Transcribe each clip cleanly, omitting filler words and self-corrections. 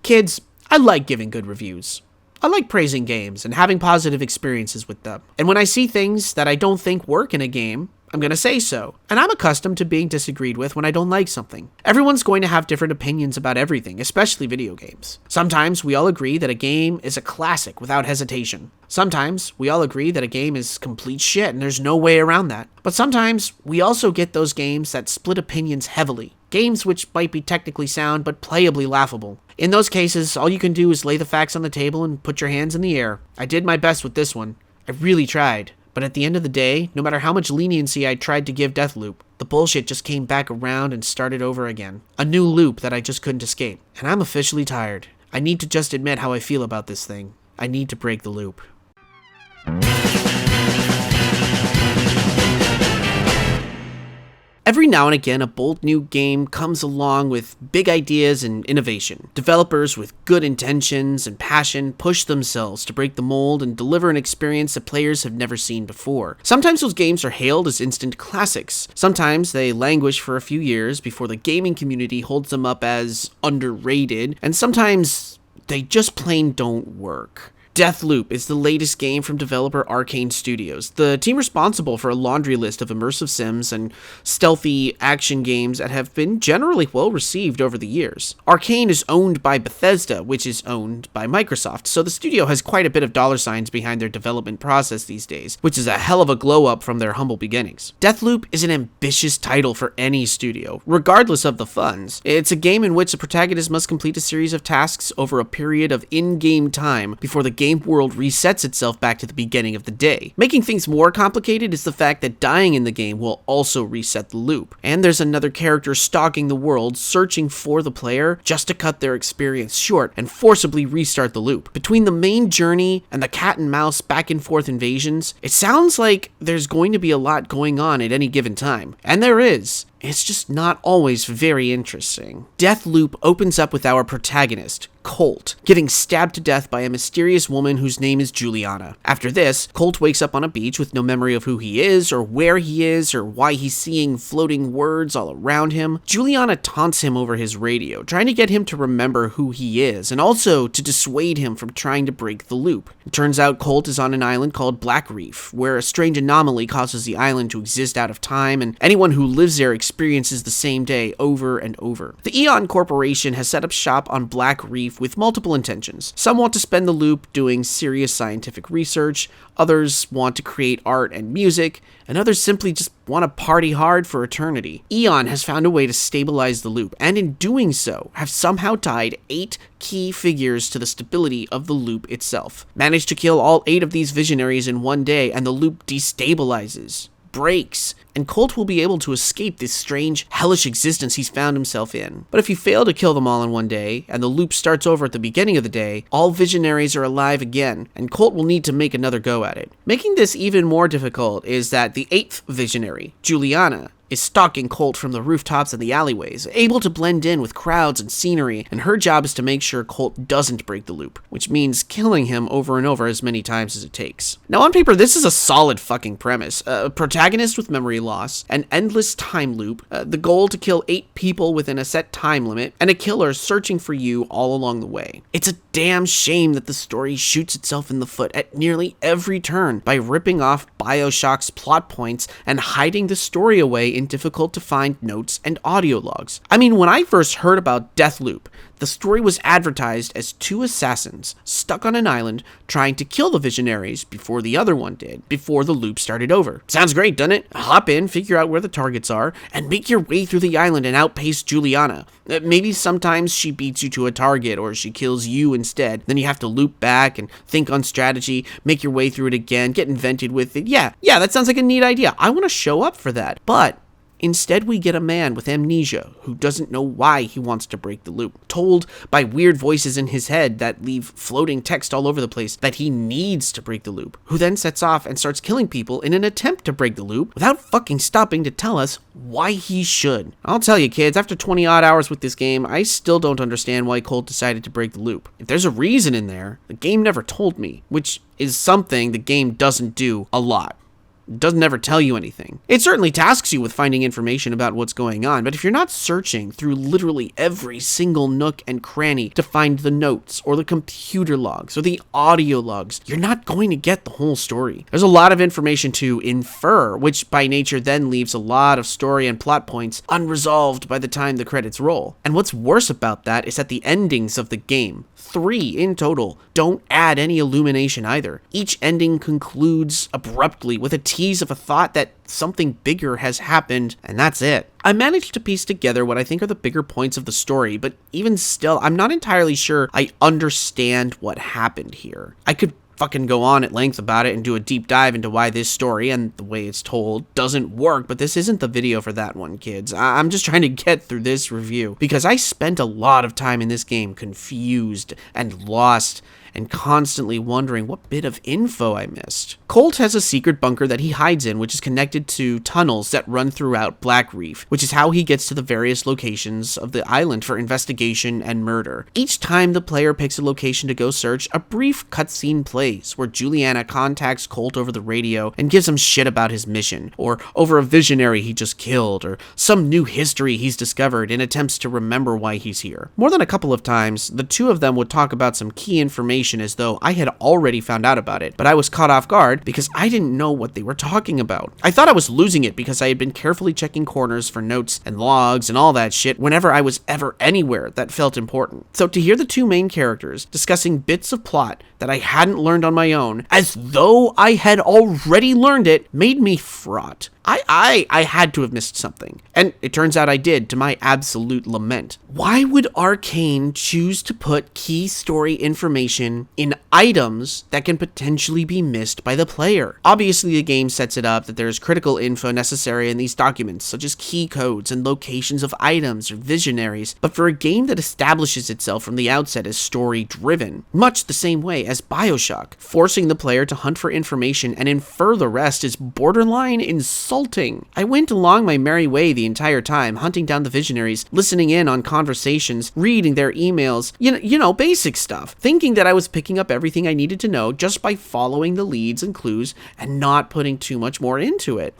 Kids, I like giving good reviews. I like praising games and having positive experiences with them. And when I see things that I don't think work in a game, I'm going to say so. And I'm accustomed to being disagreed with when I don't like something. Everyone's going to have different opinions about everything, especially video games. Sometimes we all agree that a game is a classic without hesitation. Sometimes we all agree that a game is complete shit and there's no way around that. But sometimes we also get those games that split opinions heavily. Games which might be technically sound but playably laughable. In those cases, all you can do is lay the facts on the table and put your hands in the air. I did my best with this one. I really tried. But at the end of the day, no matter how much leniency I tried to give Deathloop, the bullshit just came back around and started over again. A new loop that I just couldn't escape. And I'm officially tired. I need to just admit how I feel about this thing. I need to break the loop. Every now and again, a bold new game comes along with big ideas and innovation. Developers with good intentions and passion push themselves to break the mold and deliver an experience that players have never seen before. Sometimes those games are hailed as instant classics. Sometimes they languish for a few years before the gaming community holds them up as underrated, and sometimes they just plain don't work. Deathloop is the latest game from developer Arkane Studios, the team responsible for a laundry list of immersive sims and stealthy action games that have been generally well received over the years. Arkane is owned by Bethesda, which is owned by Microsoft, so the studio has quite a bit of dollar signs behind their development process these days, which is a hell of a glow up from their humble beginnings. Deathloop is an ambitious title for any studio, regardless of the funds. It's a game in which the protagonist must complete a series of tasks over a period of in-game time before the game world resets itself back to the beginning of the day. Making things more complicated is the fact that dying in the game will also reset the loop. And there's another character stalking the world, searching for the player just to cut their experience short and forcibly restart the loop. Between the main journey and the cat and mouse back and forth invasions, it sounds like there's going to be a lot going on at any given time. And there is. It's just not always very interesting. Deathloop opens up with our protagonist, Colt, getting stabbed to death by a mysterious woman whose name is Juliana. After this, Colt wakes up on a beach with no memory of who he is, or where he is, or why he's seeing floating words all around him. Juliana taunts him over his radio, trying to get him to remember who he is, and also to dissuade him from trying to break the loop. It turns out Colt is on an island called Black Reef, where a strange anomaly causes the island to exist out of time, and anyone who lives there experiences the same day over and over. The Eon Corporation has set up shop on Black Reef with multiple intentions. Some want to spend the loop doing serious scientific research, others want to create art and music, and others simply just want to party hard for eternity. Eon has found a way to stabilize the loop, and in doing so, have somehow tied 8 key figures to the stability of the loop itself. Managed to kill all 8 of these visionaries in one day, and the loop destabilizes, breaks, and Colt will be able to escape this strange, hellish existence he's found himself in. But if you fail to kill them all in one day, and the loop starts over at the beginning of the day, all visionaries are alive again, and Colt will need to make another go at it. Making this even more difficult is that the 8th visionary, Juliana, is stalking Colt from the rooftops and the alleyways, able to blend in with crowds and scenery, and her job is to make sure Colt doesn't break the loop, which means killing him over and over as many times as it takes. Now on paper, this is a solid fucking premise. A protagonist with memory loss, an endless time loop, the goal to kill 8 people within a set time limit, and a killer searching for you all along the way. It's a damn shame that the story shoots itself in the foot at nearly every turn by ripping off BioShock's plot points and hiding the story away in difficult to find notes and audio logs. I mean, when I first heard about Deathloop, the story was advertised as 2 assassins stuck on an island trying to kill the visionaries before the other one did, before the loop started over. Sounds great, doesn't it? Hop in, figure out where the targets are, and make your way through the island and outpace Juliana. Maybe sometimes she beats you to a target, or she kills you instead. Then you have to loop back and think on strategy, make your way through it again, get invented with it. Yeah, that sounds like a neat idea. I want to show up for that. But instead, we get a man with amnesia who doesn't know why he wants to break the loop, told by weird voices in his head that leave floating text all over the place that he needs to break the loop, who then sets off and starts killing people in an attempt to break the loop without fucking stopping to tell us why he should. I'll tell you kids, after 20 odd hours with this game, I still don't understand why Colt decided to break the loop. If there's a reason in there, the game never told me, which is something the game doesn't do a lot. It doesn't ever tell you anything. It certainly tasks you with finding information about what's going on, but if you're not searching through literally every single nook and cranny to find the notes or the computer logs or the audio logs, you're not going to get the whole story. There's a lot of information to infer, which by nature then leaves a lot of story and plot points unresolved by the time the credits roll. And what's worse about that is that the endings of the game, 3 in total, don't add any illumination either. Each ending concludes abruptly with a tease of a thought that something bigger has happened, and that's it. I managed to piece together what I think are the bigger points of the story, but even still, I'm not entirely sure I understand what happened here. I could fucking go on at length about it and do a deep dive into why this story and the way it's told doesn't work, but this isn't the video for that one, kids. I'm just trying to get through this review because I spent a lot of time in this game confused and lost and constantly wondering what bit of info I missed. Colt has a secret bunker that he hides in, which is connected to tunnels that run throughout Black Reef, which is how he gets to the various locations of the island for investigation and murder. Each time the player picks a location to go search, a brief cutscene plays where Juliana contacts Colt over the radio and gives him shit about his mission, or over a visionary he just killed, or some new history he's discovered in attempts to remember why he's here. More than a couple of times, the two of them would talk about some key information as though I had already found out about it, but I was caught off guard because I didn't know what they were talking about. I thought I was losing it because I had been carefully checking corners for notes and logs and all that shit whenever I was ever anywhere that felt important. So to hear the two main characters discussing bits of plot that I hadn't learned on my own, as though I had already learned it, made me fraught. I had to have missed something. And it turns out I did, to my absolute lament. Why would Arkane choose to put key story information in items that can potentially be missed by the player? Obviously, the game sets it up that there's critical info necessary in these documents, such as key codes and locations of items or visionaries, but for a game that establishes itself from the outset as story-driven, much the same way as BioShock, forcing the player to hunt for information and infer the rest is borderline insulting. I went along my merry way the entire time, hunting down the visionaries, listening in on conversations, reading their emails, you know, basic stuff, thinking that I was picking up everything I needed to know just by following the leads and clues and not putting too much more into it.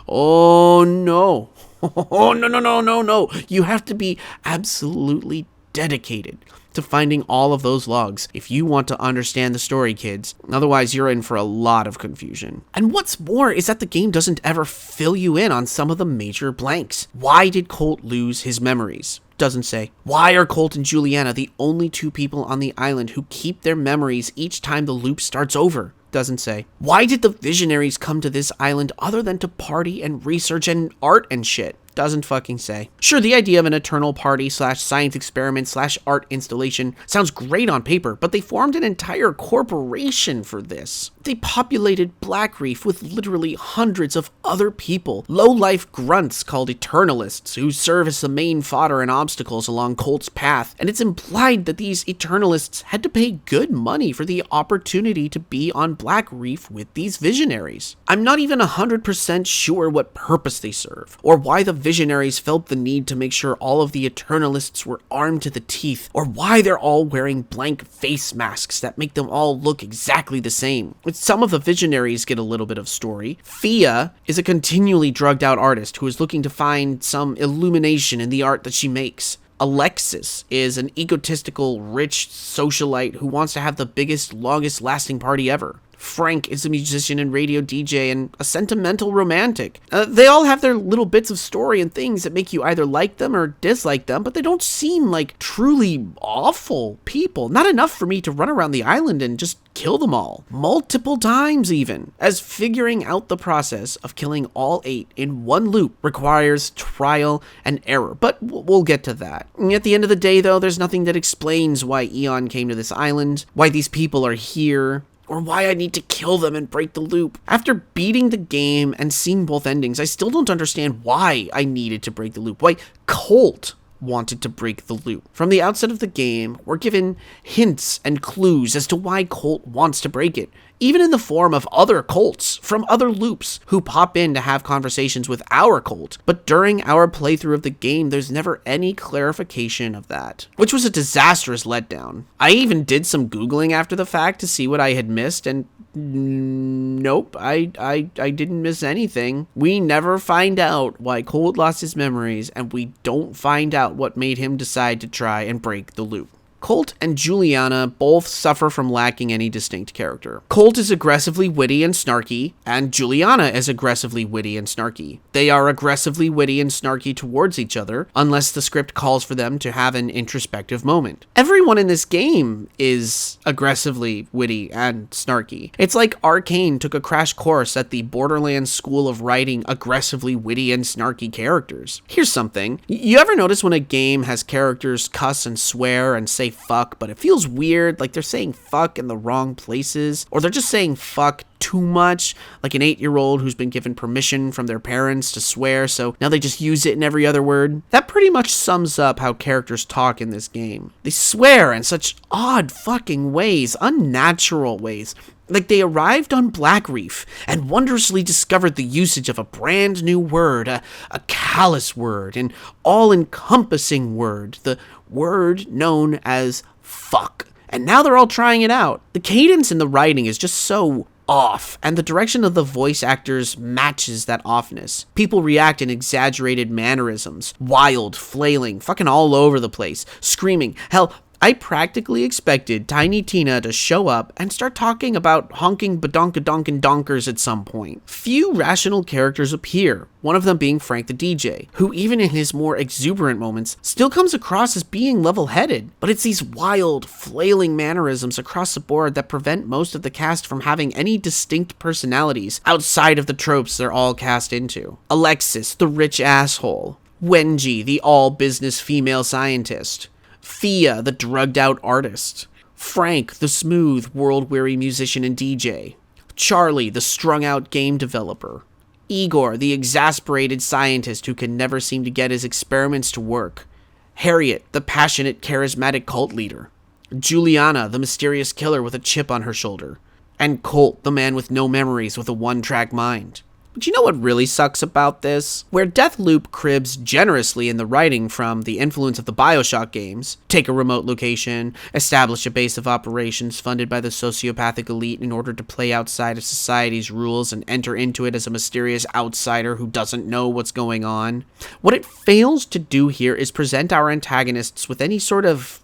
Oh no. Oh no. You have to be absolutely dedicated to finding all of those logs if you want to understand the story, kids. Otherwise, you're in for a lot of confusion. And what's more is that the game doesn't ever fill you in on some of the major blanks. Why did Colt lose his memories? Doesn't say. Why are Colt and Juliana the only two people on the island who keep their memories each time the loop starts over? Doesn't say. Why did the visionaries come to this island other than to party and research and art and shit? Doesn't fucking say. Sure, the idea of an eternal party / science experiment / art installation sounds great on paper, but they formed an entire corporation for this. They populated Black Reef with literally hundreds of other people, low-life grunts called Eternalists, who serve as the main fodder and obstacles along Colt's path, and it's implied that these Eternalists had to pay good money for the opportunity to be on Black Reef with these visionaries. I'm not even 100% sure what purpose they serve, or why the visionaries felt the need to make sure all of the Eternalists were armed to the teeth, or why they're all wearing blank face masks that make them all look exactly the same. Some of the visionaries get a little bit of story. Fia is a continually drugged out artist who is looking to find some illumination in the art that she makes. Alexis is an egotistical, rich socialite who wants to have the biggest, longest lasting party ever. Frank is a musician and radio DJ and a sentimental romantic. They all have their little bits of story and things that make you either like them or dislike them, but they don't seem like truly awful people. Not enough for me to run around the island and just kill them all. Multiple times even. As figuring out the process of killing all 8 in one loop requires trial and error, but we'll get to that. At the end of the day though, there's nothing that explains why Eon came to this island, why these people are here, or why I need to kill them and break the loop. After beating the game and seeing both endings, I still don't understand why I needed to break the loop, why Colt wanted to break the loop. From the outset of the game, we're given hints and clues as to why Colt wants to break it, even in the form of other Colts from other loops who pop in to have conversations with our Colt. But during our playthrough of the game, there's never any clarification of that, which was a disastrous letdown. I even did some Googling after the fact to see what I had missed, and Nope, I didn't miss anything. We never find out why Colt lost his memories, and we don't find out what made him decide to try and break the loop. Colt and Juliana both suffer from lacking any distinct character. Colt is aggressively witty and snarky, and Juliana is aggressively witty and snarky. They are aggressively witty and snarky towards each other, unless the script calls for them to have an introspective moment. Everyone in this game is aggressively witty and snarky. It's like Arkane took a crash course at the Borderlands School of Writing aggressively witty and snarky characters. Here's something. You ever notice when a game has characters cuss and swear and say fuck, but it feels weird, like they're saying fuck in the wrong places, or they're just saying fuck too much, like an 8-year-old who's been given permission from their parents to swear, so now they just use it in every other word? That pretty much sums up how characters talk in this game. They swear in such odd fucking ways, unnatural ways. Like they arrived on Black Reef and wondrously discovered the usage of a brand new word, a callous word, an all-encompassing word, the word known as fuck. And now they're all trying it out. The cadence in the writing is just so off, and the direction of the voice actors matches that offness. People react in exaggerated mannerisms, wild, flailing, fucking all over the place, screaming. Hell, I practically expected Tiny Tina to show up and start talking about honking badonkadonkin donkers at some point. Few rational characters appear, one of them being Frank the DJ, who even in his more exuberant moments still comes across as being level-headed. But it's these wild, flailing mannerisms across the board that prevent most of the cast from having any distinct personalities outside of the tropes they're all cast into. Alexis, the rich asshole. Wenji, the all-business female scientist. Fia, the drugged-out artist. Frank, the smooth, world-weary musician and DJ. Charlie, the strung-out game developer. Igor, the exasperated scientist who can never seem to get his experiments to work. Harriet, the passionate, charismatic cult leader. Juliana, the mysterious killer with a chip on her shoulder. And Colt, the man with no memories with a one-track mind. But you know what really sucks about this? Where Deathloop cribs generously in the writing from the influence of the BioShock games, take a remote location, establish a base of operations funded by the sociopathic elite in order to play outside of society's rules and enter into it as a mysterious outsider who doesn't know what's going on. What it fails to do here is present our antagonists with any sort of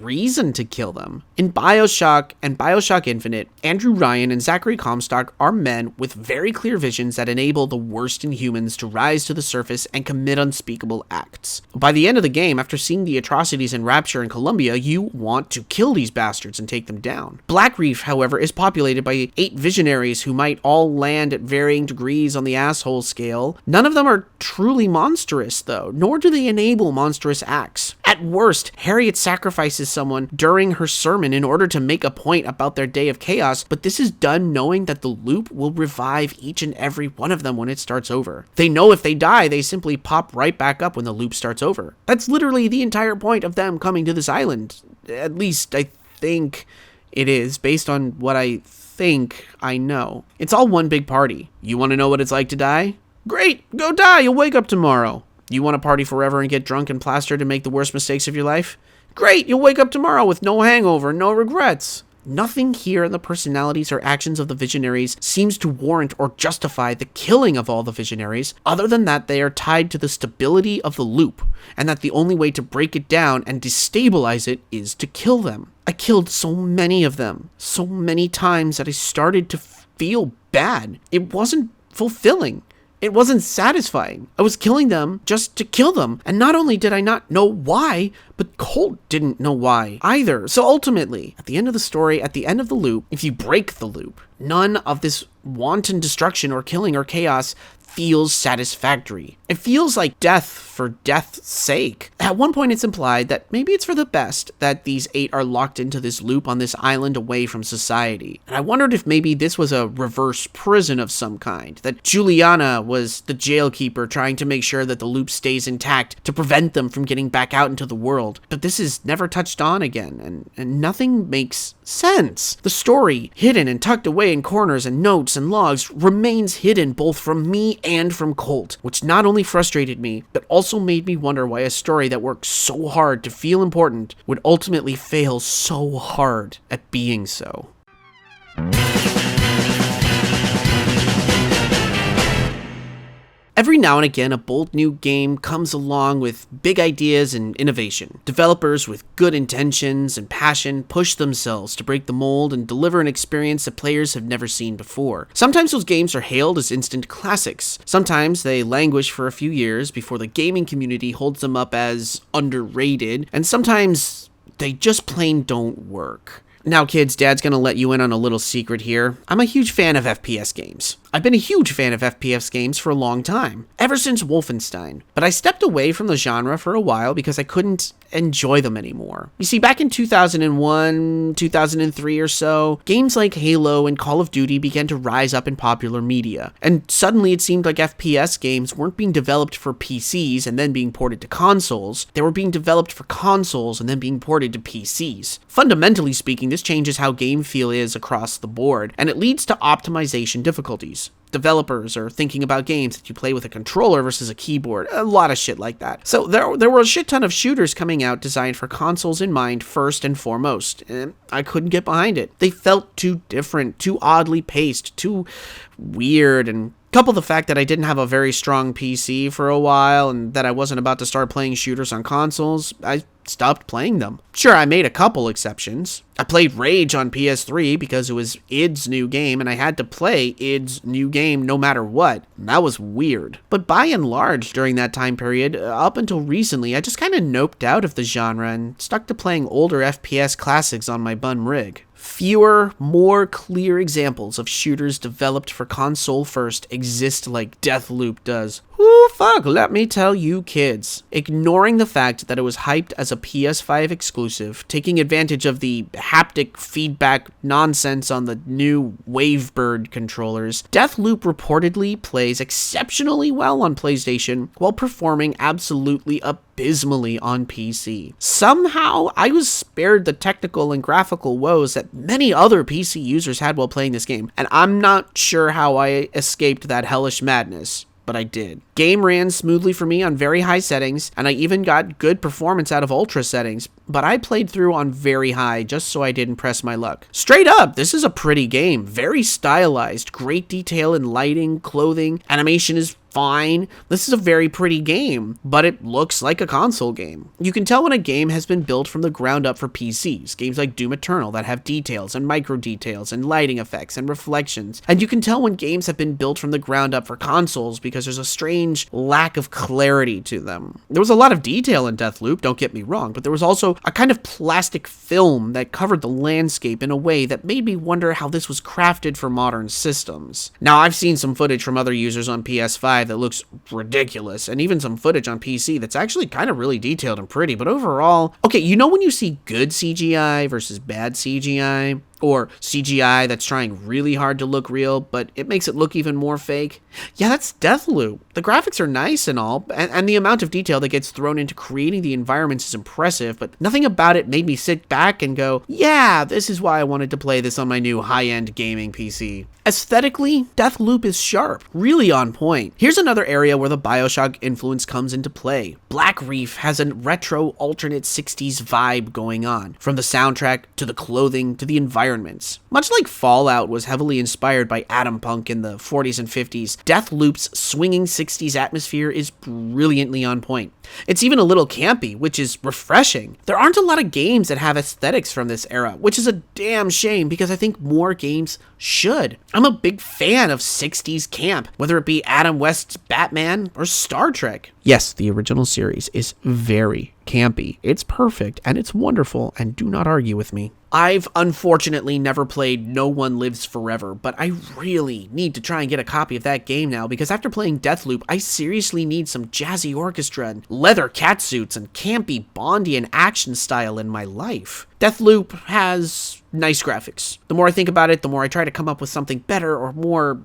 reason to kill them. In BioShock and BioShock Infinite, Andrew Ryan and Zachary Comstock are men with very clear visions that enable the worst in humans to rise to the surface and commit unspeakable acts. By the end of the game, after seeing the atrocities in Rapture and Columbia, you want to kill these bastards and take them down. Black Reef, however, is populated by 8 visionaries who might all land at varying degrees on the asshole scale. None of them are truly monstrous, though, nor do they enable monstrous acts. At worst, Harriet sacrifices someone during her sermon in order to make a point about their day of chaos, but this is done knowing that the loop will revive each and every one of them when it starts over. They know if they die, they simply pop right back up when the loop starts over. That's literally the entire point of them coming to this island. At least I think it is, based on what I think I know. It's all one big party. You want to know what it's like to die? Great, go die, you'll wake up tomorrow. You want to party forever and get drunk and plastered and make the worst mistakes of your life? Great, you'll wake up tomorrow with no hangover, no regrets. Nothing here in the personalities or actions of the visionaries seems to warrant or justify the killing of all the visionaries, other than that they are tied to the stability of the loop, and that the only way to break it down and destabilize it is to kill them. I killed so many of them, so many times that I started to feel bad. It wasn't fulfilling. It wasn't satisfying. I was killing them just to kill them. And not only did I not know why, but Colt didn't know why either. So ultimately, at the end of the story, at the end of the loop, if you break the loop, none of this wanton destruction or killing or chaos feels satisfactory. It feels like death for death's sake. At one point it's implied that maybe it's for the best that these 8 are locked into this loop on this island away from society. And I wondered if maybe this was a reverse prison of some kind, that Juliana was the jailkeeper trying to make sure that the loop stays intact to prevent them from getting back out into the world. But this is never touched on again, and nothing makes sense. The story, hidden and tucked away in corners and notes and logs, remains hidden both from me and from Colt, which not only frustrated me, but also made me wonder why a story that works so hard to feel important would ultimately fail so hard at being so. Every now and again, a bold new game comes along with big ideas and innovation. Developers with good intentions and passion push themselves to break the mold and deliver an experience that players have never seen before. Sometimes those games are hailed as instant classics. Sometimes they languish for a few years before the gaming community holds them up as underrated, and sometimes they just plain don't work. Now kids, Dad's gonna let you in on a little secret here. I'm a huge fan of FPS games. I've been a huge fan of FPS games for a long time, ever since Wolfenstein, but I stepped away from the genre for a while because I couldn't enjoy them anymore. You see, back in 2001, 2003 or so, games like Halo and Call of Duty began to rise up in popular media, and suddenly it seemed like FPS games weren't being developed for PCs and then being ported to consoles, they were being developed for consoles and then being ported to PCs. Fundamentally speaking, this changes how game feel is across the board, and it leads to optimization difficulties. Developers are thinking about games that you play with a controller versus a keyboard, a lot of shit like that. So there were a shit ton of shooters coming out designed for consoles in mind first and foremost, and I couldn't get behind it. They felt too different, too oddly paced, too weird, and couple the fact that I didn't have a very strong PC for a while and that I wasn't about to start playing shooters on consoles, I stopped playing them. Sure, I made a couple exceptions. I played Rage on PS3 because it was id's new game and I had to play id's new game no matter what. And that was weird. But by and large, during that time period, up until recently, I just kind of noped out of the genre and stuck to playing older FPS classics on my bum rig. Fewer, more clear examples of shooters developed for console first exist like Deathloop does. Ooh, fuck, let me tell you kids. Ignoring the fact that it was hyped as a PS5 exclusive, taking advantage of the haptic feedback nonsense on the new Wavebird controllers, Deathloop reportedly plays exceptionally well on PlayStation while performing absolutely abysmally on PC. Somehow, I was spared the technical and graphical woes that many other PC users had while playing this game, and I'm not sure how I escaped that hellish madness, but I did. Game ran smoothly for me on very high settings, and I even got good performance out of ultra settings, but I played through on very high just so I didn't press my luck. Straight up, this is a pretty game, very stylized, great detail in lighting, clothing, animation is fine. This is a very pretty game, but it looks like a console game. You can tell when a game has been built from the ground up for PCs, games like Doom Eternal that have details and micro details and lighting effects and reflections, and you can tell when games have been built from the ground up for consoles because there's a strange lack of clarity to them. There was a lot of detail in Deathloop, don't get me wrong, but there was also a kind of plastic film that covered the landscape in a way that made me wonder how this was crafted for modern systems. Now, I've seen some footage from other users on PS5 that looks ridiculous, and even some footage on PC that's actually kind of really detailed and pretty, but overall, okay, you know when you see good CGI versus bad CGI? Or CGI that's trying really hard to look real, but it makes it look even more fake? Yeah, that's Deathloop. The graphics are nice and all, and the amount of detail that gets thrown into creating the environments is impressive, but nothing about it made me sit back and go, yeah, this is why I wanted to play this on my new high-end gaming PC. Aesthetically, Deathloop is sharp, really on point. Here's another area where the BioShock influence comes into play. Black Reef has a retro alternate 60s vibe going on, from the soundtrack to the clothing to the environments. Much like Fallout was heavily inspired by Atom Punk in the 40s and 50s, Deathloop's swinging 60s atmosphere is brilliantly on point. It's even a little campy, which is refreshing. There aren't a lot of games that have aesthetics from this era, which is a damn shame because I think more games should. I'm a big fan of 60s camp, whether it be Adam West's Batman or Star Trek. Yes, the original series is very campy. It's perfect and it's wonderful, and do not argue with me. I've unfortunately never played No One Lives Forever, but I really need to try and get a copy of that game now because after playing Deathloop, I seriously need some jazzy orchestra and leather catsuits and campy Bondian action style in my life. Deathloop has nice graphics. The more I think about it, the more I try to come up with something better or more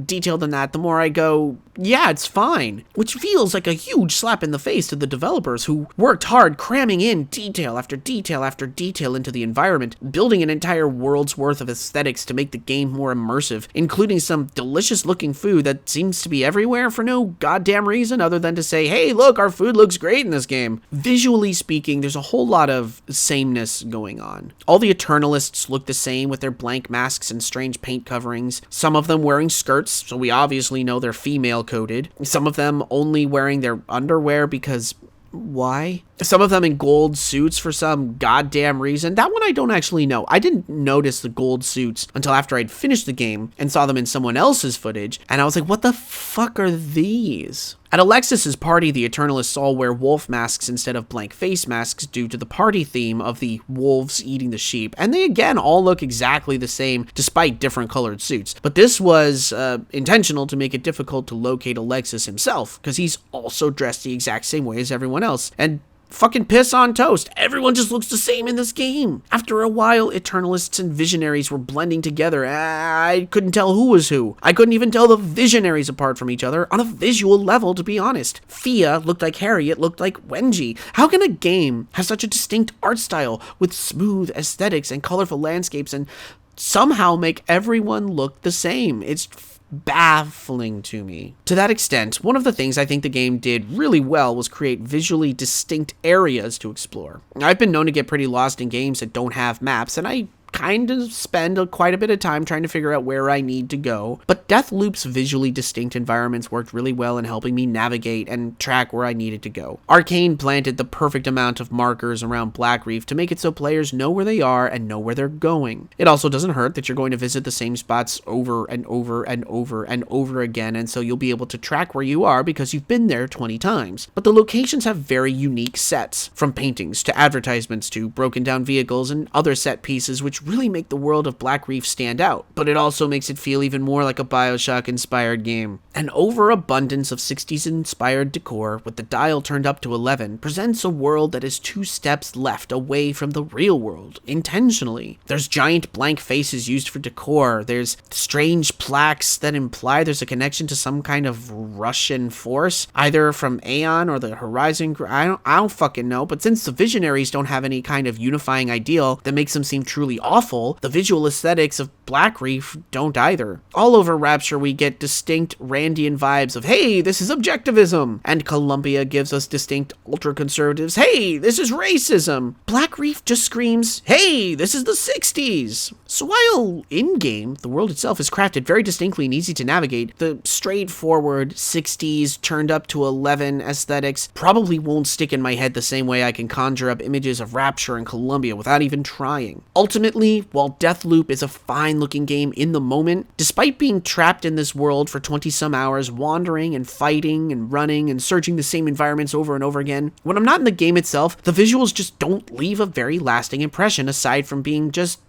detailed than that, the more I go, yeah, it's fine. Which feels like a huge slap in the face to the developers who worked hard cramming in detail after detail after detail into the environment, building an entire world's worth of aesthetics to make the game more immersive, including some delicious looking food that seems to be everywhere for no goddamn reason other than to say, hey, look, our food looks great in this game. Visually speaking, there's a whole lot of sameness going on. All the Eternalists look the same with their blank masks and strange paint coverings, some of them wearing skirts, so we obviously know they're female coded, some of them only wearing their underwear because why? Some of them in gold suits for some goddamn reason. That one I don't actually know. I didn't notice the gold suits until after I'd finished the game and saw them in someone else's footage, and I was like, what the fuck are these? At Alexis's party, the Eternalists all wear wolf masks instead of blank face masks due to the party theme of the wolves eating the sheep, and they again all look exactly the same despite different colored suits. But this was intentional to make it difficult to locate Alexis himself, because he's also dressed the exact same way as everyone else, and fucking piss on toast. Everyone just looks the same in this game. After a while, Eternalists and Visionaries were blending together. I couldn't tell who was who. I couldn't even tell the Visionaries apart from each other on a visual level, to be honest. Fia looked like Harriet, looked like Wenji. How can a game have such a distinct art style with smooth aesthetics and colorful landscapes and somehow make everyone look the same? It's baffling to me. To that extent, one of the things I think the game did really well was create visually distinct areas to explore. I've been known to get pretty lost in games that don't have maps, and I kind of spend quite a bit of time trying to figure out where I need to go, but Deathloop's visually distinct environments worked really well in helping me navigate and track where I needed to go. Arkane planted the perfect amount of markers around Blackreef to make it so players know where they are and know where they're going. It also doesn't hurt that you're going to visit the same spots over and over and over and over again, and so you'll be able to track where you are because you've been there 20 times. But the locations have very unique sets, from paintings to advertisements to broken down vehicles and other set pieces, which really make the world of Blackreef stand out, but it also makes it feel even more like a BioShock-inspired game. An overabundance of 60s-inspired decor, with the dial turned up to 11, presents a world that is 2 steps left away from the real world, intentionally. There's giant blank faces used for decor, there's strange plaques that imply there's a connection to some kind of Russian force, either from Aeon or the Horizon I don't fucking know, but since the Visionaries don't have any kind of unifying ideal that makes them seem truly awful, the visual aesthetics of Blackreef don't either. All over Rapture we get distinct Randian vibes of, hey, this is objectivism, and Columbia gives us distinct ultra-conservatives, hey, this is racism. Blackreef just screams, hey, this is the 60s. So while in-game, the world itself is crafted very distinctly and easy to navigate, the straightforward 60s turned up to 11 aesthetics probably won't stick in my head the same way I can conjure up images of Rapture and Columbia without even trying. Ultimately, while Deathloop is a fine-looking game in the moment, despite being trapped in this world for 20-some hours, wandering and fighting and running and searching the same environments over and over again, when I'm not in the game itself, the visuals just don't leave a very lasting impression aside from being just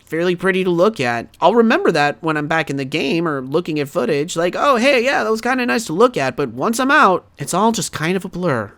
fairly pretty to look at. I'll remember that when I'm back in the game or looking at footage, like, oh, hey, yeah, that was kind of nice to look at, but once I'm out, it's all just kind of a blur.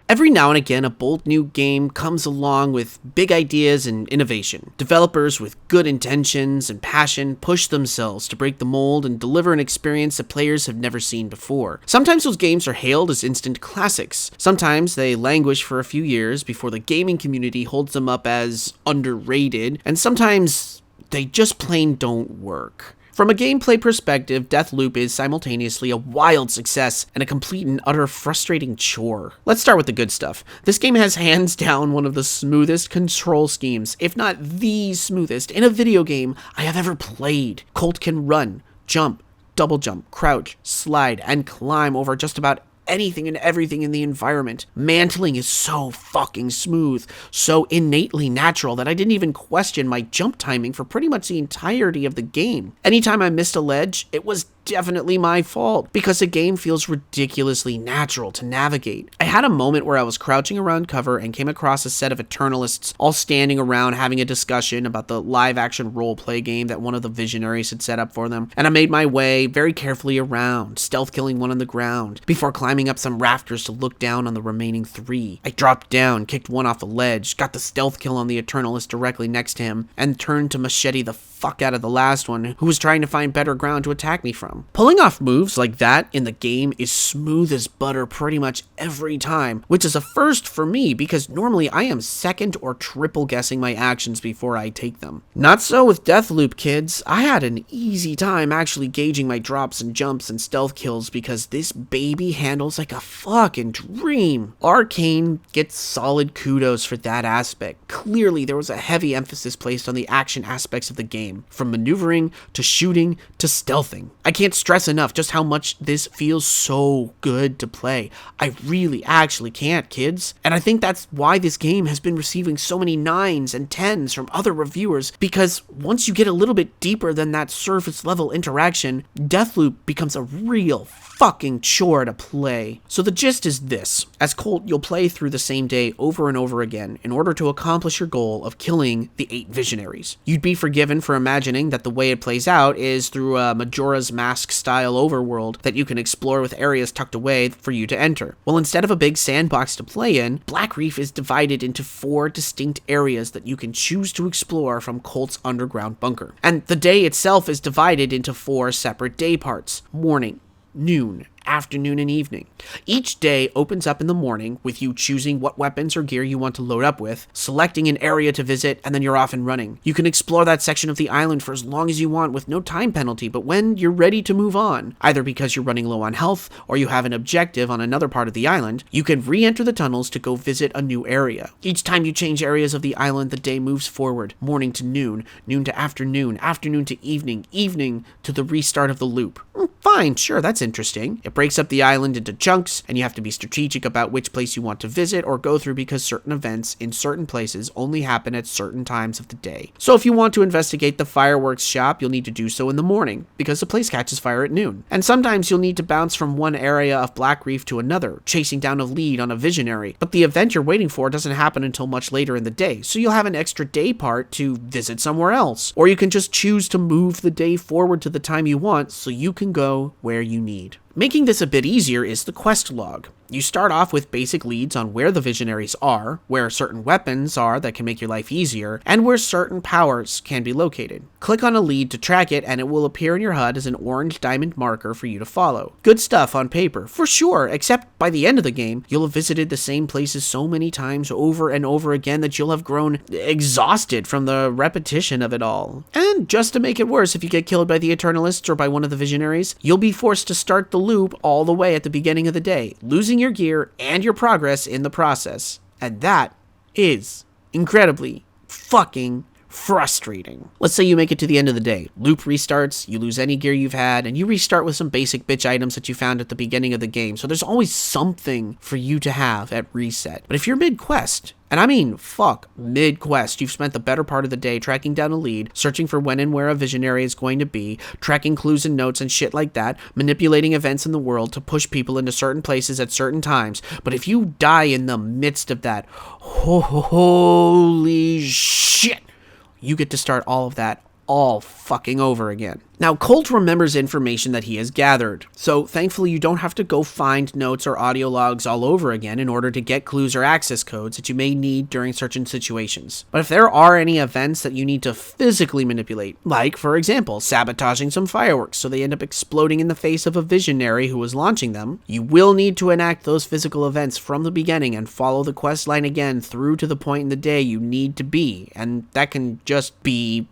Every now and again, a bold new game comes along with big ideas and innovation. Developers with good intentions and passion push themselves to break the mold and deliver an experience that players have never seen before. Sometimes those games are hailed as instant classics. Sometimes they languish for a few years before the gaming community holds them up as underrated, and sometimes they just plain don't work. From a gameplay perspective, Deathloop is simultaneously a wild success and a complete and utter frustrating chore. Let's start with the good stuff. This game has hands down one of the smoothest control schemes, if not the smoothest, in a video game I have ever played. Colt can run, jump, double jump, crouch, slide, and climb over just about anything and everything in the environment. Mantling is so fucking smooth, so innately natural that I didn't even question my jump timing for pretty much the entirety of the game. Anytime I missed a ledge, it was definitely my fault, because the game feels ridiculously natural to navigate. I had a moment where I was crouching around cover and came across a set of Eternalists all standing around having a discussion about the live-action role-play game that one of the Visionaries had set up for them, and I made my way very carefully around, stealth-killing one on the ground, before climbing up some rafters to look down on the remaining 3. I dropped down, kicked one off a ledge, got the stealth kill on the Eternalist directly next to him, and turned to machete the fuck out of the last one, who was trying to find better ground to attack me from. them. Pulling off moves like that in the game is smooth as butter pretty much every time, which is a first for me because normally I am second or triple guessing my actions before I take them. Not so with Deathloop, kids. I had an easy time actually gauging my drops and jumps and stealth kills because this baby handles like a fucking dream. Arkane gets solid kudos for that aspect. Clearly, there was a heavy emphasis placed on the action aspects of the game, from maneuvering to shooting to stealthing. I can't stress enough just how much this feels so good to play. I really actually can't, kids. And I think that's why this game has been receiving so many 9s and 10s from other reviewers, because once you get a little bit deeper than that surface level interaction, Deathloop becomes a real fucking chore to play. So the gist is this. As Colt, you'll play through the same day over and over again in order to accomplish your goal of killing the 8 visionaries. You'd be forgiven for imagining that the way it plays out is through a Majora's Mask style overworld that you can explore with areas tucked away for you to enter. Well, instead of a big sandbox to play in, Black Reef is divided into 4 distinct areas that you can choose to explore from Colt's underground bunker. And the day itself is divided into 4 separate day parts: morning, noon, afternoon, and evening. Each day opens up in the morning with you choosing what weapons or gear you want to load up with, selecting an area to visit, and then you're off and running. You can explore that section of the island for as long as you want with no time penalty, but when you're ready to move on, either because you're running low on health or you have an objective on another part of the island, you can re-enter the tunnels to go visit a new area. Each time you change areas of the island, the day moves forward, morning to noon, noon to afternoon, afternoon to evening, evening to the restart of the loop. Fine, sure, that's interesting. It breaks up the island into chunks, and you have to be strategic about which place you want to visit or go through because certain events in certain places only happen at certain times of the day. So if you want to investigate the fireworks shop, you'll need to do so in the morning because the place catches fire at noon. And sometimes you'll need to bounce from one area of Black Reef to another, chasing down a lead on a visionary, but the event you're waiting for doesn't happen until much later in the day, so you'll have an extra day part to visit somewhere else. Or you can just choose to move the day forward to the time you want so you can go where you need. Making this a bit easier is the quest log. You start off with basic leads on where the visionaries are, where certain weapons are that can make your life easier, and where certain powers can be located. Click on a lead to track it and it will appear in your HUD as an orange diamond marker for you to follow. Good stuff on paper, for sure, except by the end of the game, you'll have visited the same places so many times over and over again that you'll have grown exhausted from the repetition of it all. And just to make it worse, if you get killed by the Eternalists or by one of the visionaries, you'll be forced to start the loop all the way at the beginning of the day, losing your gear and your progress in the process. And that is incredibly fucking frustrating. Let's say you make it to the end of the day. Loop restarts, you lose any gear you've had, and you restart with some basic bitch items that you found at the beginning of the game. So there's always something for you to have at reset. But if you're mid-quest, and I mean, mid-quest, you've spent the better part of the day tracking down a lead, searching for when and where a visionary is going to be, tracking clues and notes and shit like that, manipulating events in the world to push people into certain places at certain times. But if you die in the midst of that, holy shit, you get to start all of that all fucking over again. Now, Colt remembers information that he has gathered, so thankfully you don't have to go find notes or audio logs all over again in order to get clues or access codes that you may need during certain situations. But if there are any events that you need to physically manipulate, like, for example, sabotaging some fireworks so they end up exploding in the face of a visionary who was launching them, you will need to enact those physical events from the beginning and follow the quest line again through to the point in the day you need to be, and that can just be,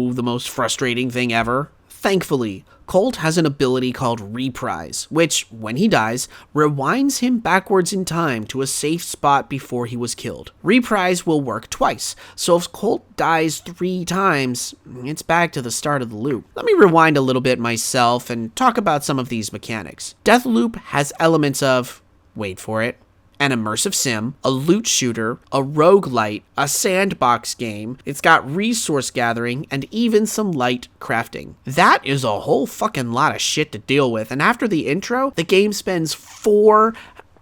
the most frustrating thing ever. Thankfully, Colt has an ability called Reprise, which, when he dies, rewinds him backwards in time to a safe spot before he was killed. Reprise will work twice, so if Colt dies 3 times, it's back to the start of the loop. Let me rewind a little bit myself and talk about some of these mechanics. Deathloop has elements of, wait for it, an immersive sim, a loot shooter, a roguelite, a sandbox game. It's got resource gathering, and even some light crafting. That is a whole fucking lot of shit to deal with, and after the intro, the game spends 4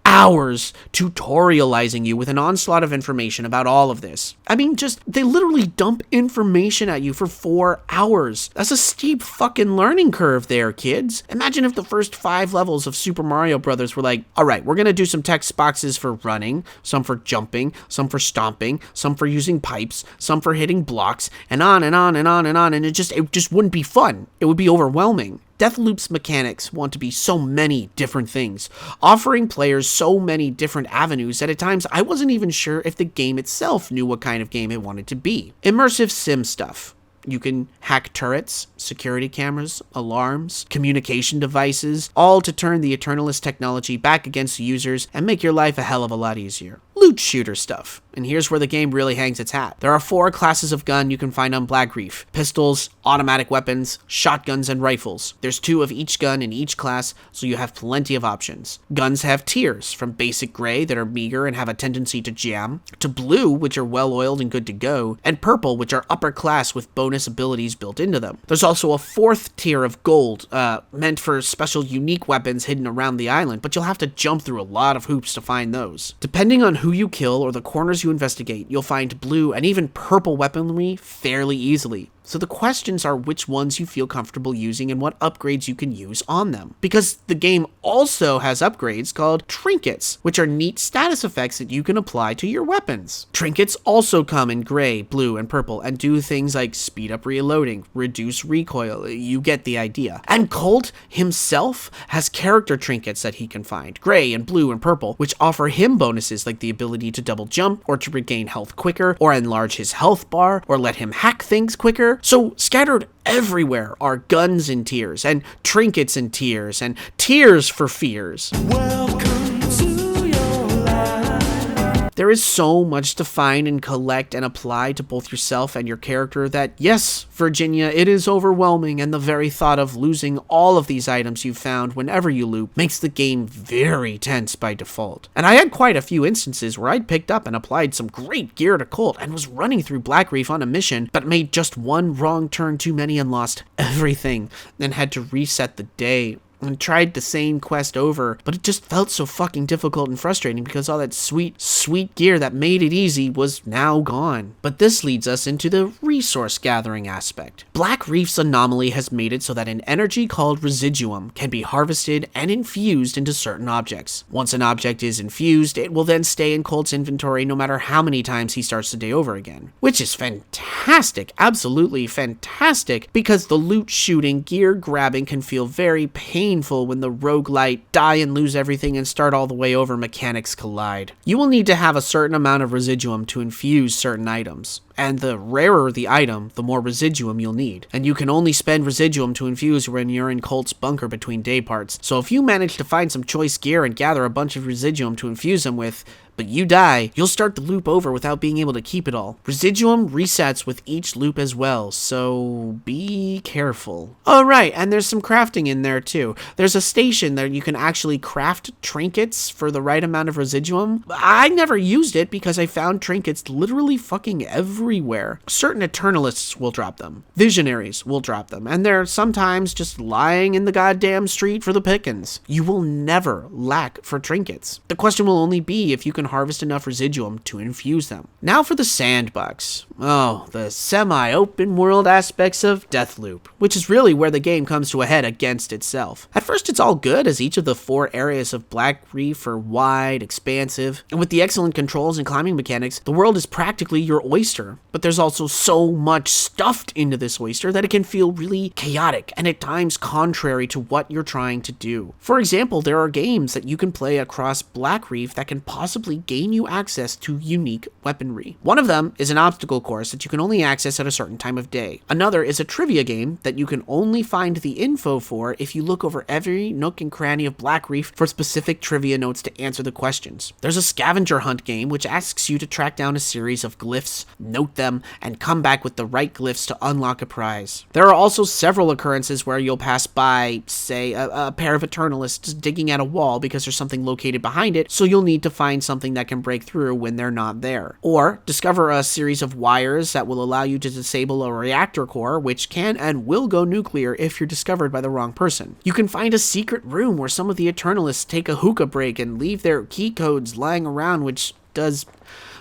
hours tutorializing you with an onslaught of information about all of this. I mean, they literally dump information at you for 4 hours. That's a steep fucking learning curve there, kids. Imagine if the first 5 levels of Super Mario Brothers were like, all right, we're gonna do some text boxes for running, some for jumping, some for stomping, some for using pipes, some for hitting blocks, and on and on and on and on, and it just wouldn't be fun. It would be overwhelming. Deathloop's mechanics want to be so many different things, offering players so many different avenues that at times I wasn't even sure if the game itself knew what kind of game it wanted to be. Immersive sim stuff. You can hack turrets, security cameras, alarms, communication devices, all to turn the Eternalist technology back against the users and make your life a hell of a lot easier. Loot shooter stuff. And here's where the game really hangs its hat. There are 4 classes of gun you can find on Black Reef: pistols, automatic weapons, shotguns, and rifles. There's 2 of each gun in each class, so you have plenty of options. Guns have tiers, from basic gray that are meager and have a tendency to jam, to blue, which are well-oiled and good to go, and purple, which are upper class with bonus abilities built into them. There's also a 4th tier of gold, meant for special unique weapons hidden around the island, but you'll have to jump through a lot of hoops to find those. Depending on who you kill or the corners you investigate, you'll find blue and even purple weaponry fairly easily. So the questions are which ones you feel comfortable using and what upgrades you can use on them. Because the game also has upgrades called trinkets, which are neat status effects that you can apply to your weapons. Trinkets also come in gray, blue, and purple and do things like speed up reloading, reduce recoil, you get the idea. And Colt himself has character trinkets that he can find, gray and blue and purple, which offer him bonuses like the ability to double jump or to regain health quicker or enlarge his health bar or let him hack things quicker. So scattered everywhere are guns in tiers, and trinkets in tiers, and tears for fears. Welcome to your life. There is so much to find and collect and apply to both yourself and your character that, yes, Virginia, it is overwhelming, and the very thought of losing all of these items you've found whenever you loop makes the game very tense by default. And I had quite a few instances where I'd picked up and applied some great gear to Colt and was running through Black Reef on a mission, but made just one wrong turn too many and lost everything, then had to reset the day. And tried the same quest over, but it just felt so fucking difficult and frustrating because all that sweet gear that made it easy was now gone. But this leads us into the resource gathering aspect. Black Reef's anomaly has made it so that an energy called residuum can be harvested and infused into certain objects. Once an object is infused, it will then stay in Colt's inventory no matter how many times he starts the day over again. Which is fantastic, absolutely fantastic, because the loot shooting, gear grabbing can feel very painful when the roguelite die and lose everything and start all the way over mechanics collide. You will need to have a certain amount of residuum to infuse certain items. And the rarer the item, the more residuum you'll need. And you can only spend residuum to infuse when you're in Colt's bunker between day parts. So if you manage to find some choice gear and gather a bunch of residuum to infuse them with, but you die, you'll start the loop over without being able to keep it all. Residuum resets with each loop as well, so be careful. Oh right, and there's some crafting in there too. There's a station that you can actually craft trinkets for the right amount of residuum. I never used it because I found trinkets literally fucking everywhere. Certain Eternalists will drop them. Visionaries will drop them, and they're sometimes just lying in the goddamn street for the pickings. You will never lack for trinkets. The question will only be if you can harvest enough residuum to infuse them. Now for the Sandbox. Oh, the semi-open world aspects of Deathloop, which is really where the game comes to a head against itself. At first it's all good, as each of the 4 areas of Black Reef are wide, expansive, and with the excellent controls and climbing mechanics, the world is practically your oyster. But there's also so much stuffed into this oyster that it can feel really chaotic and at times contrary to what you're trying to do. For example, there are games that you can play across Black Reef that can possibly gain you access to unique weaponry. One of them is an obstacle course that you can only access at a certain time of day. Another is a trivia game that you can only find the info for if you look over every nook and cranny of Black Reef for specific trivia notes to answer the questions. There's a scavenger hunt game which asks you to track down a series of glyphs, note them, and come back with the right glyphs to unlock a prize. There are also several occurrences where you'll pass by, say, a pair of Eternalists digging at a wall because there's something located behind it, so you'll need to find something that can break through when they're not there. Or discover a series of wires that will allow you to disable a reactor core, which can and will go nuclear if you're discovered by the wrong person. You can find a secret room where some of the Eternalists take a hookah break and leave their key codes lying around, which does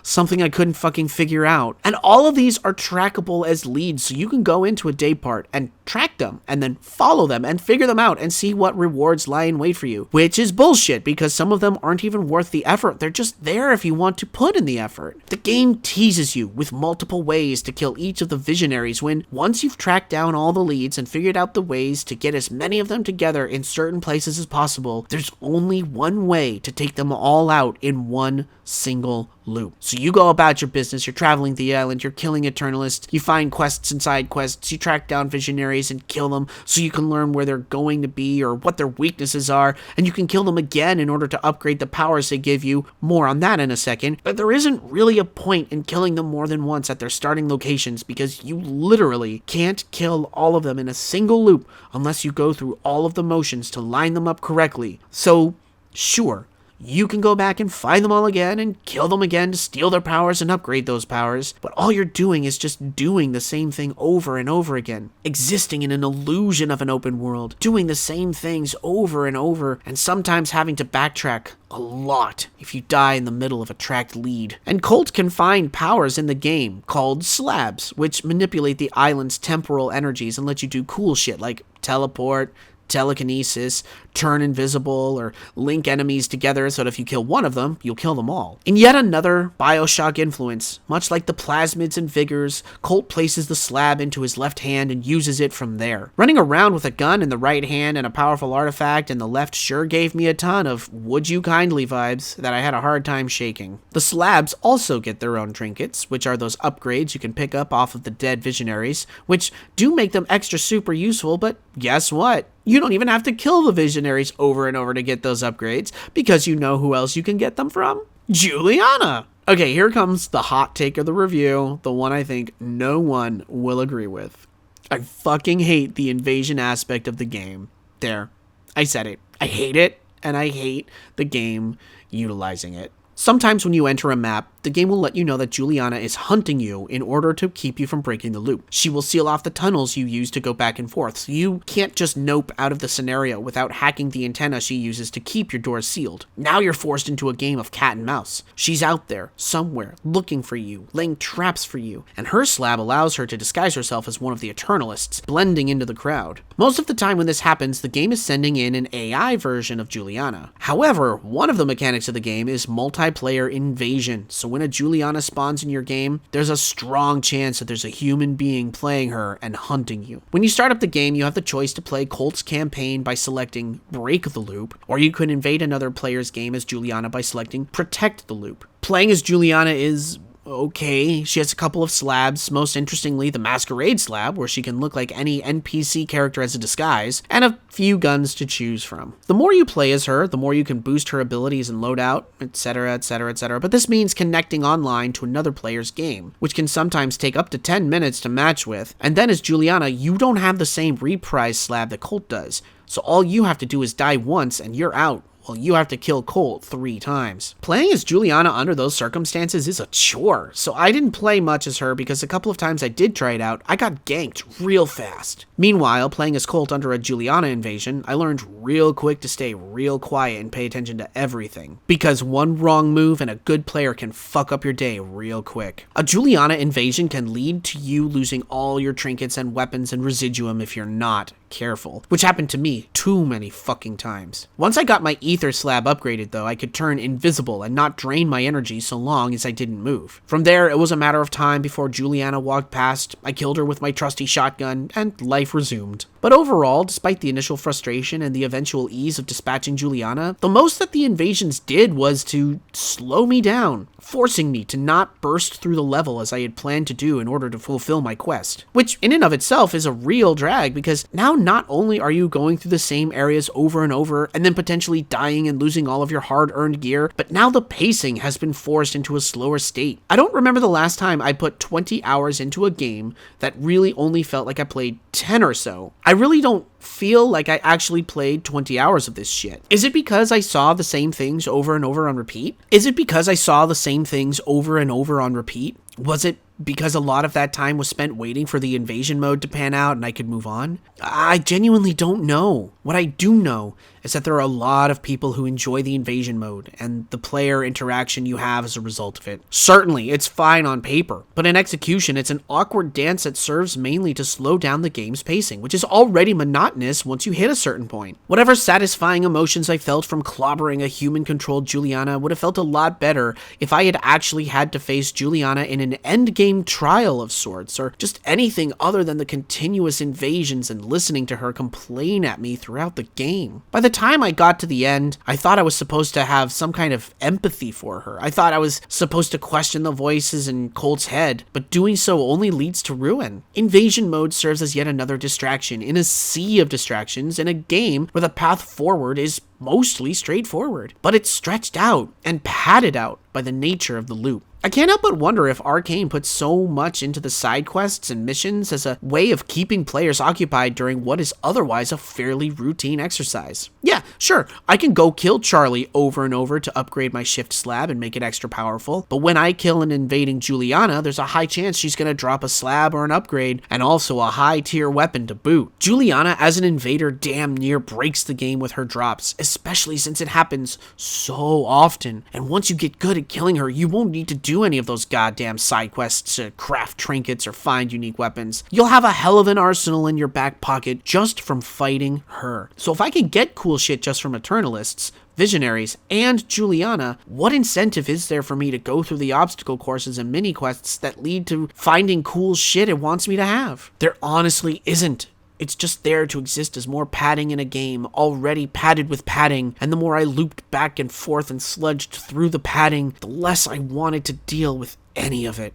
something I couldn't fucking figure out. And all of these are trackable as leads, so you can go into a day part and track them and then follow them and figure them out and see what rewards lie in wait for you, which is bullshit because some of them aren't even worth the effort. They're just there if you want to put in the effort. The game teases you with multiple ways to kill each of the visionaries when once you've tracked down all the leads and figured out the ways to get as many of them together in certain places as possible, there's only one way to take them all out in one single loop. So you go about your business, you're traveling the island, you're killing Eternalists, you find quests and side quests, you track down visionaries and kill them so you can learn where they're going to be or what their weaknesses are, and you can kill them again in order to upgrade the powers they give you. More on that in a second, but there isn't really a point in killing them more than once at their starting locations because you literally can't kill all of them in a single loop unless you go through all of the motions to line them up correctly. So, sure, you can go back and find them all again and kill them again to steal their powers and upgrade those powers, but all you're doing is just doing the same thing over and over again, existing in an illusion of an open world, doing the same things over and over, and sometimes having to backtrack a lot if you die in the middle of a tracked lead. And Colt can find powers in the game called slabs, which manipulate the island's temporal energies and let you do cool shit like teleport, telekinesis, turn invisible, or link enemies together so that if you kill one of them, you'll kill them all. In yet another Bioshock influence, much like the plasmids and vigors, Colt places the slab into his left hand and uses it from there. Running around with a gun in the right hand and a powerful artifact in the left sure gave me a ton of would you kindly vibes that I had a hard time shaking. The slabs also get their own trinkets, which are those upgrades you can pick up off of the dead visionaries, which do make them extra super useful, but guess what? You don't even have to kill the visionaries over and over to get those upgrades, because you know who else you can get them from? Juliana! Okay, here comes the hot take of the review, the one I think no one will agree with. I fucking hate the invasion aspect of the game. There, I said it. I hate it, and I hate the game utilizing it. Sometimes when you enter a map, the game will let you know that Juliana is hunting you in order to keep you from breaking the loop. She will seal off the tunnels you use to go back and forth, so you can't just nope out of the scenario without hacking the antenna she uses to keep your doors sealed. Now you're forced into a game of cat and mouse. She's out there, somewhere, looking for you, laying traps for you, and her slab allows her to disguise herself as one of the Eternalists, blending into the crowd. Most of the time when this happens, the game is sending in an AI version of Juliana. However, one of the mechanics of the game is multiplayer invasion, so when a Juliana spawns in your game, there's a strong chance that there's a human being playing her and hunting you. When you start up the game, you have the choice to play Colt's campaign by selecting Break the Loop, or you could invade another player's game as Juliana by selecting Protect the Loop. Playing as Juliana is okay. She has a couple of slabs, most interestingly the Masquerade slab, where she can look like any NPC character as a disguise, and a few guns to choose from. The more you play as her, the more you can boost her abilities and loadout, etc, etc, etc, but this means connecting online to another player's game, which can sometimes take up to 10 minutes to match with, and then as Juliana, you don't have the same reprise slab that Colt does, so all you have to do is die once and you're out. Well, you have to kill Colt 3 times. Playing as Juliana under those circumstances is a chore, so I didn't play much as her because a couple of times I did try it out, I got ganked real fast. Meanwhile, playing as Colt under a Juliana invasion, I learned real quick to stay real quiet and pay attention to everything, because one wrong move and a good player can fuck up your day real quick. A Juliana invasion can lead to you losing all your trinkets and weapons and residuum if you're not careful, which happened to me too many fucking times. Once I got my ether slab upgraded though, I could turn invisible and not drain my energy so long as I didn't move. From there, it was a matter of time before Juliana walked past, I killed her with my trusty shotgun, and life resumed. But overall, despite the initial frustration and the eventual ease of dispatching Juliana, the most that the invasions did was to slow me down, forcing me to not burst through the level as I had planned to do in order to fulfill my quest. Which in and of itself is a real drag, because now not only are you going through the same areas over and over and then potentially dying and losing all of your hard-earned gear, but now the pacing has been forced into a slower state. I don't remember the last time I put 20 hours into a game that really only felt like I played 10 or so. I really don't feel like I actually played 20 hours of this shit. Is it because I saw the same things over and over on repeat? Is it because I saw the same things over and over on repeat? Was it because a lot of that time was spent waiting for the invasion mode to pan out and I could move on? I genuinely don't know. What I do know is that there are a lot of people who enjoy the invasion mode and the player interaction you have as a result of it. Certainly, it's fine on paper, but in execution, it's an awkward dance that serves mainly to slow down the game's pacing, which is already monotonous once you hit a certain point. Whatever satisfying emotions I felt from clobbering a human-controlled Juliana would have felt a lot better if I had actually had to face Juliana in an endgame trial of sorts, or just anything other than the continuous invasions and listening to her complain at me throughout the game. By the time I got to the end, I thought I was supposed to have some kind of empathy for her. I thought I was supposed to question the voices in Colt's head, but doing so only leads to ruin. Invasion mode serves as yet another distraction in a sea of distractions in a game where the path forward is mostly straightforward, but it's stretched out and padded out by the nature of the loop. I can't help but wonder if Arkane put so much into the side quests and missions as a way of keeping players occupied during what is otherwise a fairly routine exercise. Yeah, sure, I can go kill Charlie over and over to upgrade my shift slab and make it extra powerful, but when I kill an invading Juliana, there's a high chance she's gonna drop a slab or an upgrade, and also a high tier weapon to boot. Juliana as an invader damn near breaks the game with her drops, especially since it happens so often, and once you get good at killing her, you won't need to do any of those goddamn side quests to craft trinkets or find unique weapons. You'll have a hell of an arsenal in your back pocket just from fighting her. So if I can get cool shit just from Eternalists, Visionaries, and Juliana, what incentive is there for me to go through the obstacle courses and mini quests that lead to finding cool shit it wants me to have? There honestly isn't. It's just there to exist as more padding in a game, already padded with padding, and the more I looped back and forth and sludged through the padding, the less I wanted to deal with any of it.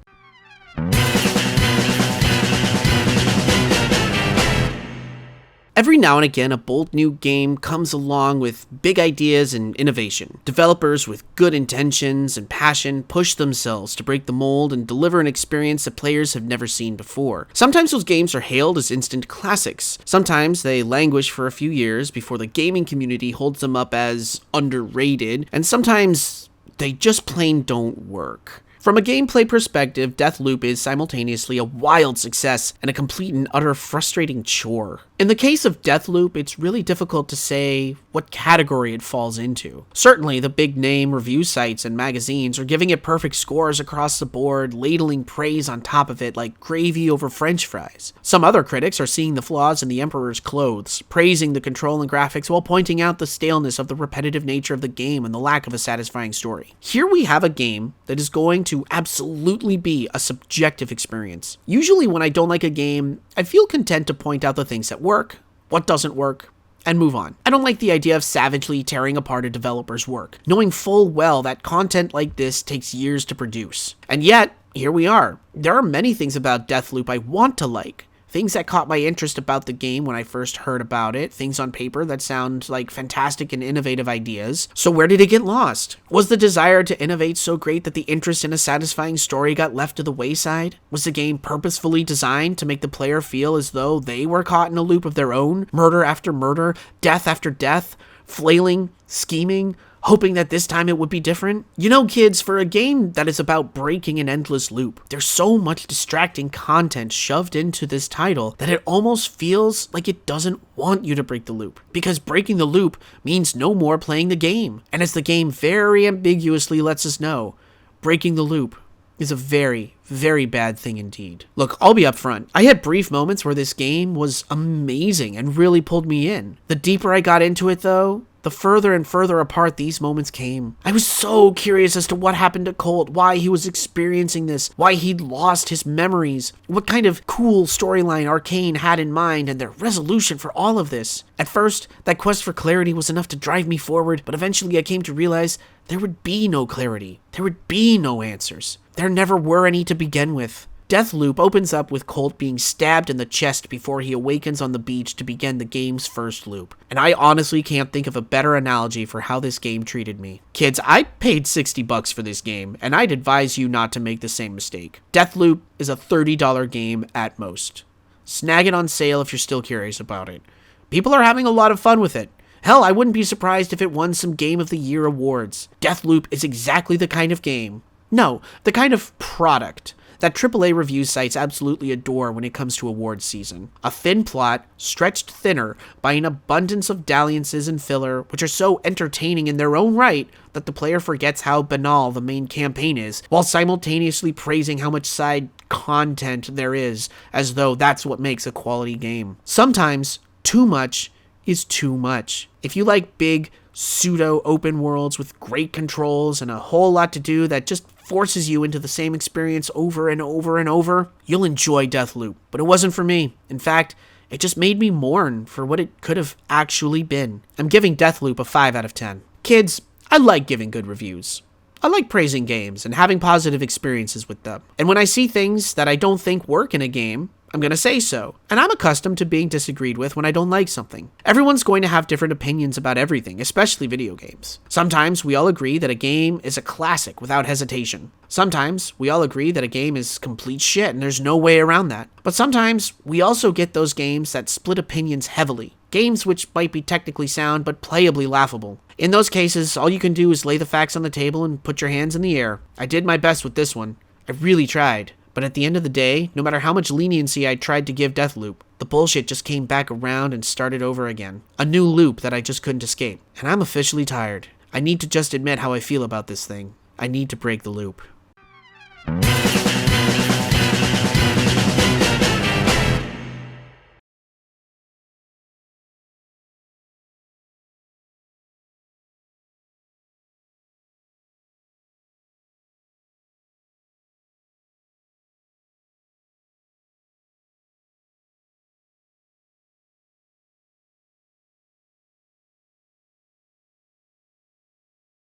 Every now and again, a bold new game comes along with big ideas and innovation. Developers with good intentions and passion push themselves to break the mold and deliver an experience that players have never seen before. Sometimes those games are hailed as instant classics. Sometimes they languish for a few years before the gaming community holds them up as underrated, and sometimes they just plain don't work. From a gameplay perspective, Deathloop is simultaneously a wild success and a complete and utter frustrating chore. In the case of Deathloop, it's really difficult to say what category it falls into. Certainly, the big-name review sites and magazines are giving it perfect scores across the board, ladling praise on top of it like gravy over french fries. Some other critics are seeing the flaws in the Emperor's clothes, praising the control and graphics while pointing out the staleness of the repetitive nature of the game and the lack of a satisfying story. Here we have a game that is going to absolutely be a subjective experience. Usually when I don't like a game, I feel content to point out the things that work, what doesn't work, and move on. I don't like the idea of savagely tearing apart a developer's work, knowing full well that content like this takes years to produce. And yet, here we are. There are many things about Deathloop I want to like. Things that caught my interest about the game when I first heard about it, things on paper that sound like fantastic and innovative ideas. So where did it get lost? Was the desire to innovate so great that the interest in a satisfying story got left to the wayside? Was the game purposefully designed to make the player feel as though they were caught in a loop of their own, murder after murder, death after death, flailing, scheming, hoping that this time it would be different? You know, kids, for a game that is about breaking an endless loop, there's so much distracting content shoved into this title that it almost feels like it doesn't want you to break the loop, because breaking the loop means no more playing the game. And as the game very ambiguously lets us know, breaking the loop is a very, very bad thing indeed. Look, I'll be upfront. I had brief moments where this game was amazing and really pulled me in. The deeper I got into it, though, the further and further apart these moments came. I was so curious as to what happened to Colt, why he was experiencing this, why he'd lost his memories, what kind of cool storyline Arkane had in mind, and their resolution for all of this. At first, that quest for clarity was enough to drive me forward, but eventually I came to realize there would be no clarity. There would be no answers. There never were any to begin with. Deathloop opens up with Colt being stabbed in the chest before he awakens on the beach to begin the game's first loop. And I honestly can't think of a better analogy for how this game treated me. Kids, I paid $60 for this game, and I'd advise you not to make the same mistake. Deathloop is a $30 game at most. Snag it on sale if you're still curious about it. People are having a lot of fun with it. Hell, I wouldn't be surprised if it won some Game of the Year awards. Deathloop is exactly the kind of game, no, the kind of product that AAA review sites absolutely adore when it comes to awards season. A thin plot, stretched thinner by an abundance of dalliances and filler, which are so entertaining in their own right that the player forgets how banal the main campaign is, while simultaneously praising how much side content there is, as though that's what makes a quality game. Sometimes, too much is too much. If you like big, pseudo-open worlds with great controls and a whole lot to do that just forces you into the same experience over and over and over, you'll enjoy Deathloop. But it wasn't for me. In fact, it just made me mourn for what it could have actually been. I'm giving Deathloop a 5 out of 10. Kids, I like giving good reviews. I like praising games and having positive experiences with them. And when I see things that I don't think work in a game, I'm going to say so. And I'm accustomed to being disagreed with when I don't like something. Everyone's going to have different opinions about everything, especially video games. Sometimes we all agree that a game is a classic without hesitation. Sometimes we all agree that a game is complete shit and there's no way around that. But sometimes we also get those games that split opinions heavily. Games which might be technically sound but playably laughable. In those cases, all you can do is lay the facts on the table and put your hands in the air. I did my best with this one. I really tried. But at the end of the day, no matter how much leniency I tried to give Deathloop, the bullshit just came back around and started over again. A new loop that I just couldn't escape. And I'm officially tired. I need to just admit how I feel about this thing. I need to break the loop.